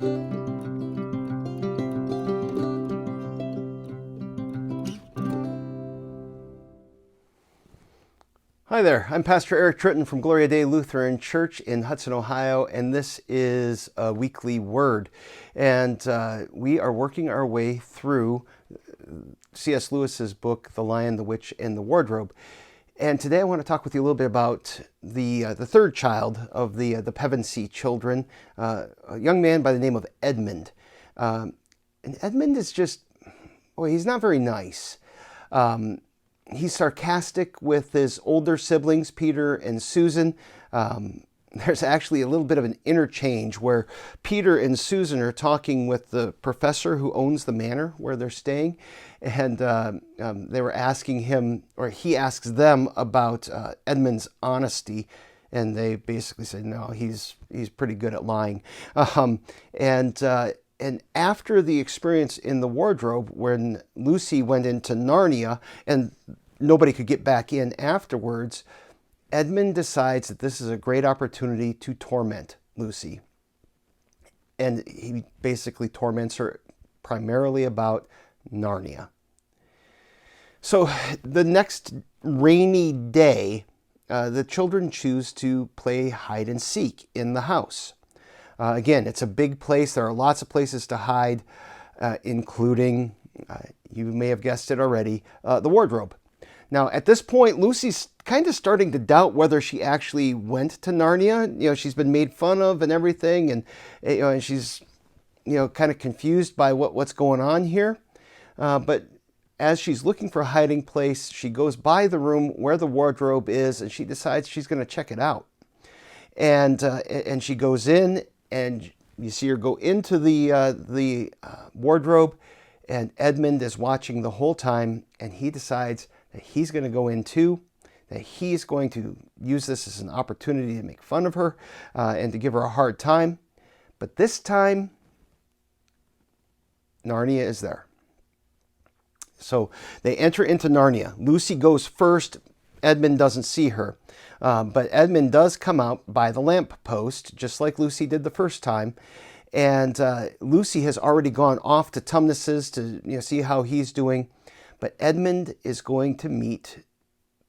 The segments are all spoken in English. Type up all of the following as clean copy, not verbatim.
Hi there, I'm Pastor Eric Tritten from Gloria Dei Lutheran Church in Hudson, Ohio, and this is a weekly word. And we are working our way through C.S. Lewis's book, The Lion, the Witch, and the Wardrobe. And today I want to talk with you a little bit about the third child of the Pevensey children, a young man by the name of Edmund. And Edmund is just, he's not very nice. He's sarcastic with his older siblings, Peter and Susan. There's actually a little bit of an interchange where Peter and Susan are talking with the professor who owns the manor where they're staying. And they were asking him, or he asks them about Edmund's honesty. And they basically say, no, he's pretty good at lying. And after the experience in the wardrobe, when Lucy went into Narnia and nobody could get back in afterwards, Edmund decides that this is a great opportunity to torment Lucy. And he basically torments her primarily about Narnia. So the next rainy day, the children choose to play hide and seek in the house. Again, it's a big place. There are lots of places to hide, including, you may have guessed it already, the wardrobe. Now, at this point, Lucy's kind of starting to doubt whether she actually went to Narnia. You know, she's been made fun of and everything, and and she's kind of confused by what's going on here. But as she's looking for a hiding place, she goes by the room where the wardrobe is, and she decides she's going to check it out. And she goes in, and you see her go into the wardrobe, and Edmund is watching the whole time, and he decides that he's going to go in too, that he's going to use this as an opportunity to make fun of her and to give her a hard time. But this time, Narnia is there. So they enter into Narnia. Lucy goes first. Edmund doesn't see her. But Edmund does come out by the lamppost, just like Lucy did the first time. And Lucy has already gone off to Tumnus's to see how he's doing. But Edmund is going to meet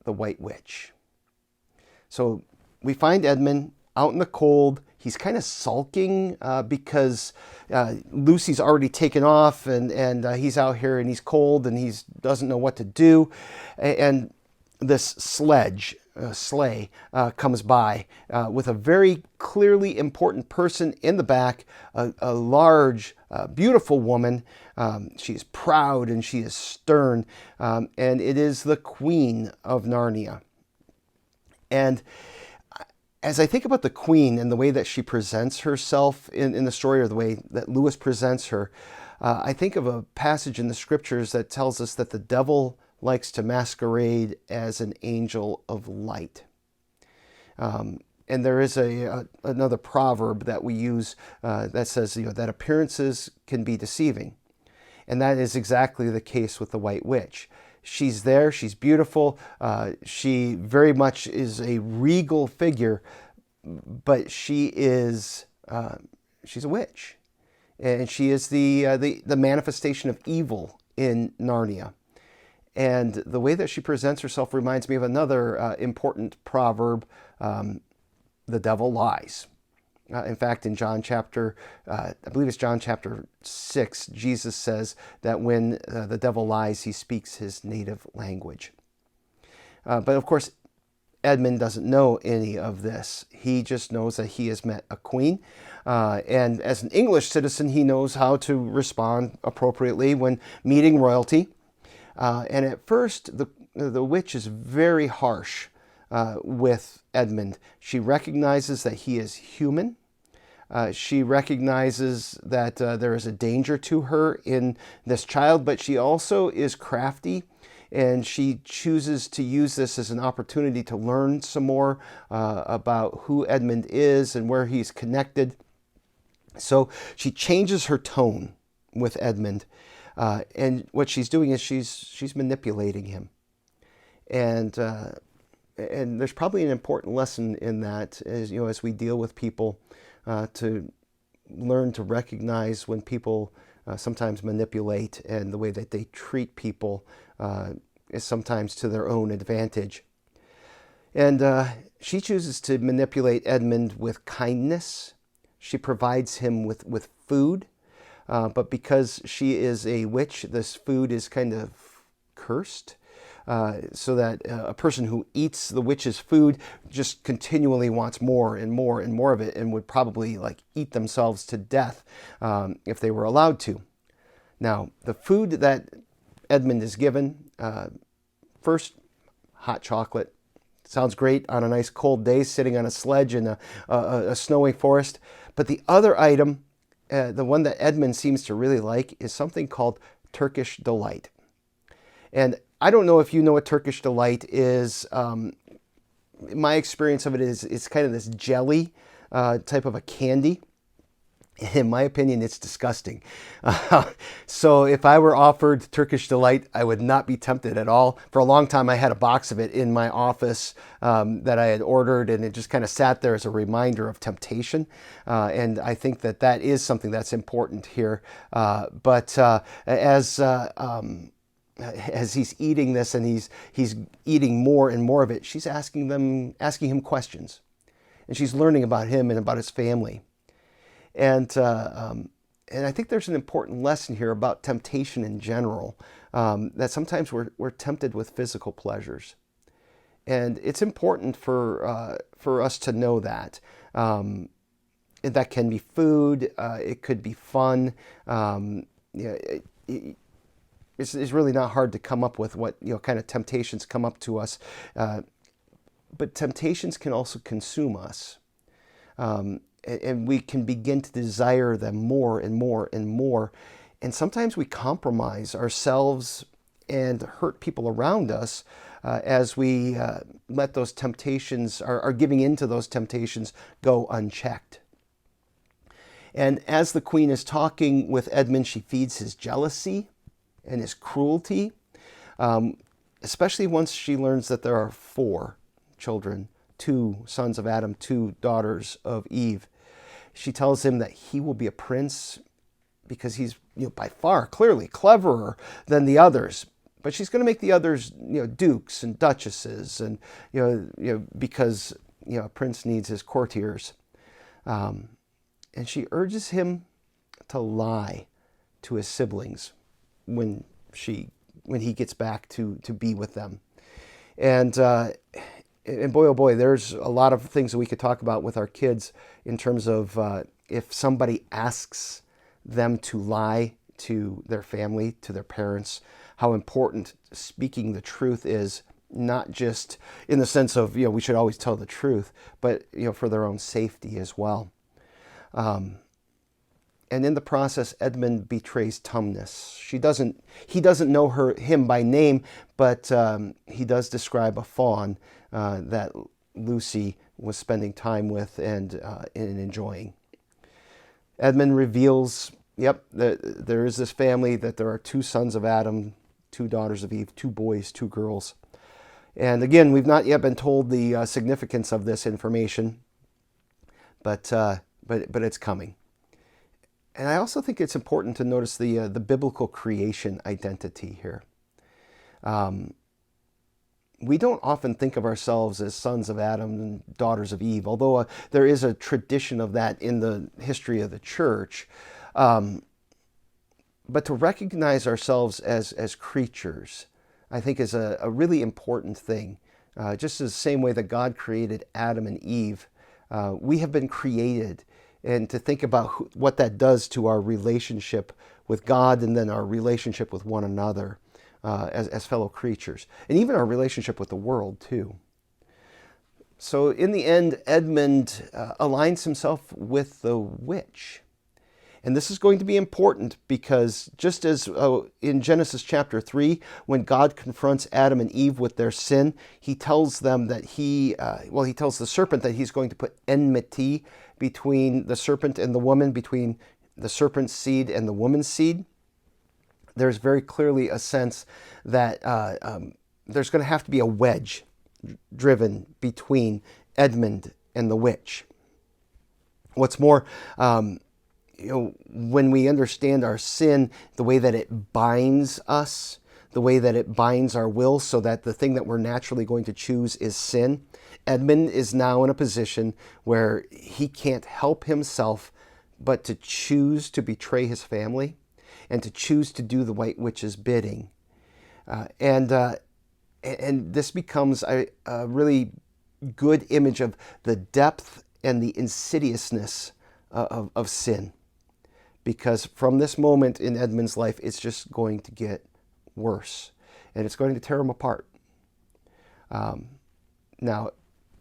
the White Witch. So we find Edmund out in the cold. He's kind of sulking because Lucy's already taken off, and he's out here and he's cold and he doesn't know what to do. And this sleigh comes by with a very clearly important person in the back, a large, beautiful woman. She's proud and she is stern, and it is the Queen of Narnia. And as I think about the Queen and the way that she presents herself in the story, or the way that Lewis presents her, I think of a passage in the scriptures that tells us that the devil likes to masquerade as an angel of light. And there is another proverb that we use that says that appearances can be deceiving. And that is exactly the case with the White Witch. She's there, she's beautiful, she very much is a regal figure, but she's a witch. And she is the manifestation of evil in Narnia. And the way that she presents herself reminds me of another important proverb, the devil lies. In fact, in John chapter, I believe it's John chapter 6, Jesus says that when the devil lies, he speaks his native language. But of course, Edmund doesn't know any of this. He just knows that he has met a queen. And as an English citizen, he knows how to respond appropriately when meeting royalty. And at first, the witch is very harsh with Edmund. She recognizes that he is human. She recognizes that there is a danger to her in this child, but she also is crafty, and she chooses to use this as an opportunity to learn some more about who Edmund is and where he's connected. So she changes her tone with Edmund, and what she's doing is she's manipulating him. And there's probably an important lesson in that, as we deal with people, to learn to recognize when people sometimes manipulate, and the way that they treat people is sometimes to their own advantage. And she chooses to manipulate Edmund with kindness. She provides him with food, but because she is a witch, this food is kind of cursed. So that a person who eats the witch's food just continually wants more and more and more of it, and would probably like eat themselves to death if they were allowed to. Now, the food that Edmund is given, first, hot chocolate. Sounds great on a nice cold day sitting on a sledge in a snowy forest. But the other item, the one that Edmund seems to really like, is something called Turkish Delight. And I don't know if you know what Turkish Delight is. My experience of it is it's kind of this jelly type of a candy. In my opinion, it's disgusting. So if I were offered Turkish Delight, I would not be tempted at all. For a long time, I had a box of it in my office that I had ordered, and it just kind of sat there as a reminder of temptation. And I think that that is something that's important here. But as he's eating this, and he's eating more and more of it, she's asking him questions, and she's learning about him and about his family. And I think there's an important lesson here about temptation in general, that sometimes we're tempted with physical pleasures, and it's important for us to know that. That can be food, it could be fun. It's really not hard to come up with what kind of temptations come up to us, but temptations can also consume us. And we can begin to desire them more and more and more. And sometimes we compromise ourselves and hurt people around us as we let those temptations, are giving into those temptations, go unchecked. And as the queen is talking with Edmund, she feeds his jealousy and his cruelty, especially once she learns that there are 4 children, 2 sons of Adam, 2 daughters of Eve. She tells him that he will be a prince because he's by far clearly cleverer than the others. But she's going to make the others dukes and duchesses, and because a prince needs his courtiers. And she urges him to lie to his siblings when he gets back to be with them. And boy, oh boy, there's a lot of things that we could talk about with our kids in terms of if somebody asks them to lie to their family, to their parents, how important speaking the truth is, not just in the sense of, we should always tell the truth, but, for their own safety as well. And in the process, Edmund betrays Tumnus. He doesn't know him by name, but he does describe a fawn that Lucy was spending time with and enjoying. Edmund reveals, that there is this family, that there are 2 sons of Adam, 2 daughters of Eve, 2 boys, 2 girls. And again, we've not yet been told the significance of this information, but it's coming. And I also think it's important to notice the biblical creation identity here. We don't often think of ourselves as sons of Adam and daughters of Eve, although there is a tradition of that in the history of the church. But to recognize ourselves as creatures, I think, is a really important thing. Just the same way that God created Adam and Eve, we have been created. And to think about what that does to our relationship with God, and then our relationship with one another as fellow creatures, and even our relationship with the world too. So in the end, Edmund aligns himself with the witch. And this is going to be important because just as in Genesis chapter 3, when God confronts Adam and Eve with their sin, he tells them that he tells the serpent that he's going to put enmity between the serpent and the woman, between the serpent's seed and the woman's seed. There's very clearly a sense that there's going to have to be a wedge driven between Edmund and the witch. What's more, when we understand our sin, the way that it binds us, the way that it binds our will, so that the thing that we're naturally going to choose is sin. Edmund is now in a position where he can't help himself but to choose to betray his family and to choose to do the White Witch's bidding. And this becomes a really good image of the depth and the insidiousness of sin. Because from this moment in Edmund's life, it's just going to get worse. And it's going to tear him apart. Now,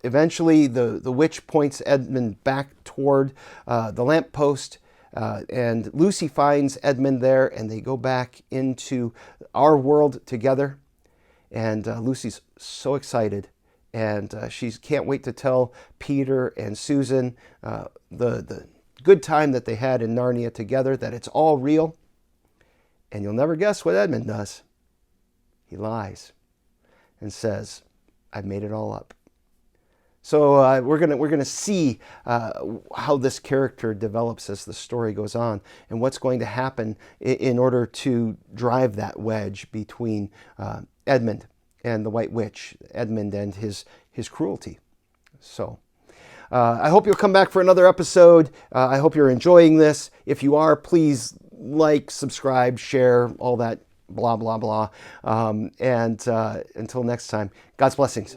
eventually, the witch points Edmund back toward the lamppost. And Lucy finds Edmund there, and they go back into our world together. And Lucy's so excited. And she can't wait to tell Peter and Susan the good time that they had in Narnia together, that it's all real. And you'll never guess what Edmund does. He lies and says, "I've made it all up." So we're gonna see how this character develops as the story goes on, and what's going to happen in order to drive that wedge between Edmund and the White Witch, Edmund and his cruelty. So I hope you'll come back for another episode. I hope you're enjoying this. If you are, please like, subscribe, share, all that blah, blah, blah. And until next time, God's blessings.